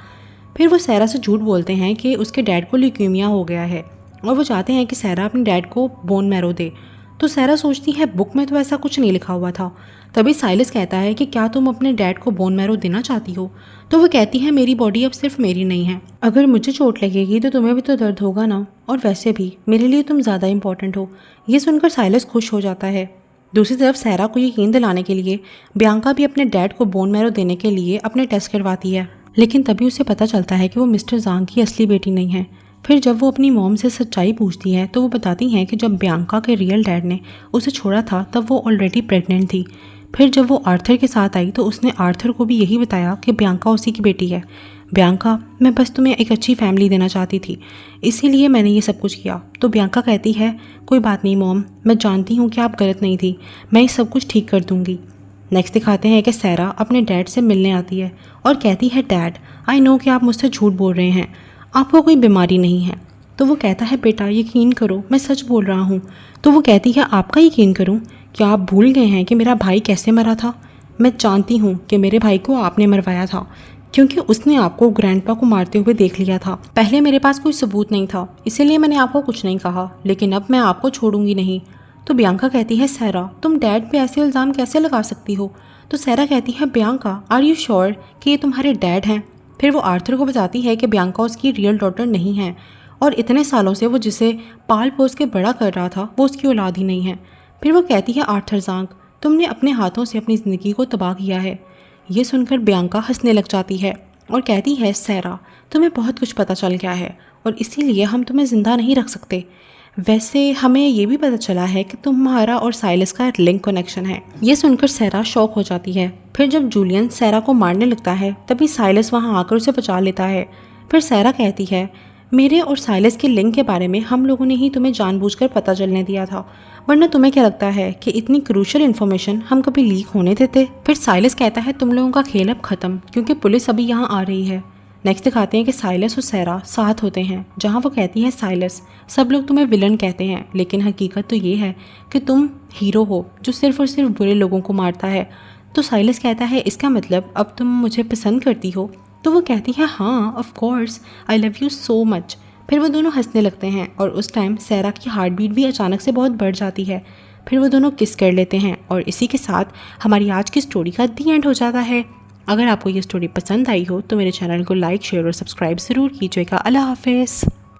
फिर वो सैरा से झूठ बोलते हैं कि उसके डैड को ल्यूकीमिया हो गया है और वो चाहते हैं कि सैरा अपने डैड को बोन मैरो दे। तो सैरा सोचती है बुक में तो ऐसा कुछ नहीं लिखा हुआ था। तभी साइलस कहता है कि क्या तुम अपने डैड को बोन मैरो देना चाहती हो? तो वो कहती है मेरी बॉडी अब सिर्फ मेरी नहीं है, अगर मुझे चोट लगेगी तो तुम्हें भी तो दर्द होगा ना, और वैसे भी मेरे लिए तुम ज़्यादा इंपॉर्टेंट हो। ये सुनकर साइलस खुश हो जाता है। दूसरी तरफ सैरा को यकीन दिलाने के लिए बियांका भी अपने डैड को बोन मैरो देने के लिए अपने टेस्ट करवाती है, लेकिन तभी उसे पता चलता है कि वो मिस्टर ज़ांग की असली बेटी नहीं है। फिर जब वो अपनी मॉम से सच्चाई पूछती है तो वो बताती हैं कि जब बियांका के रियल डैड ने उसे छोड़ा था तब वो ऑलरेडी प्रेग्नेंट थी। फिर जब वो आर्थर के साथ आई तो उसने आर्थर को भी यही बताया कि बियांका उसी की बेटी है। बियांका, मैं बस तुम्हें एक अच्छी फैमिली देना चाहती थी, इसीलिए मैंने ये सब कुछ किया। तो बियांका कहती है कोई बात नहीं मॉम, मैं जानती हूँ कि आप गलत नहीं थी, मैं ये सब कुछ ठीक कर दूँगी। नेक्स्ट दिखाते हैं कि सैरा अपने डैड से मिलने आती है और कहती है डैड, आई नो कि आप मुझसे झूठ बोल रहे हैं, आपको कोई बीमारी नहीं है। तो वो कहता है बेटा यकीन करो, मैं सच बोल रहा हूँ। तो वो कहती है आपका यकीन करूँ? क्या आप भूल गए हैं कि मेरा भाई कैसे मरा था? मैं जानती हूँ कि मेरे भाई को आपने मरवाया था, क्योंकि उसने आपको ग्रैंडपा को मारते हुए देख लिया था। पहले मेरे पास कोई सबूत नहीं था, इसीलिए मैंने आपको कुछ नहीं कहा, लेकिन अब मैं आपको छोड़ूंगी नहीं। तो बियांका कहती है सैरा, तुम डैड पे ऐसे इल्ज़ाम कैसे लगा सकती हो? तो सैरा कहती है बियांका, आर यू श्योर कि ये तुम्हारे डैड हैं? फिर वो आर्थर को बताती है कि बियांका उसकी रियल डॉटर नहीं है और इतने सालों से वो जिसे पाल पोस के बड़ा कर रहा था वो उसकी औलाद ही नहीं है। फिर वो कहती है आर्थर ज़ांग, तुमने अपने हाथों से अपनी ज़िंदगी को तबाह किया है। ये सुनकर बियांका हंसने लग जाती है और कहती है सैरा, तुम्हें बहुत कुछ पता चल गया है और इसीलिए हम तुम्हें ज़िंदा नहीं रख सकते। वैसे हमें ये भी पता चला है कि तुम्हारा और साइलस का लिंक कनेक्शन है। ये सुनकर सैरा शॉक हो जाती है। फिर जब जूलियन सैरा को मारने लगता है तभी साइलस वहाँ आकर उसे बचा लेता है। फिर सैरा कहती है मेरे और साइलस के लिंक के बारे में हम लोगों ने ही तुम्हें जानबूझकर पता चलने दिया था, वरना तुम्हें क्या लगता है कि इतनी क्रूशियल इन्फॉर्मेशन हम कभी लीक होने देते? फिर साइलस कहता है तुम लोगों का खेल अब ख़त्म, क्योंकि पुलिस अभी यहाँ आ रही है। नेक्स्ट दिखाते हैं कि साइलस और सैरा साथ होते हैं, जहाँ वो कहती है साइलस, सब लोग तुम्हें विलन कहते हैं, लेकिन हकीकत तो ये है कि तुम हीरो हो जो सिर्फ और सिर्फ बुरे लोगों को मारता है। तो साइलस कहता है इसका मतलब अब तुम मुझे पसंद करती हो? तो वो कहती है हाँ of course, I love you so much. फिर वो दोनों हंसने लगते हैं और उस टाइम सैरा की हार्ट बीट भी अचानक से बहुत बढ़ जाती है। फिर वो दोनों किस कर लेते हैं और इसी के साथ हमारी आज की स्टोरी का दी एंड हो जाता है। अगर आपको ये स्टोरी पसंद आई हो तो मेरे चैनल को लाइक, शेयर और सब्सक्राइब ज़रूर कीजिएगा। अल्लाह हाफिज़।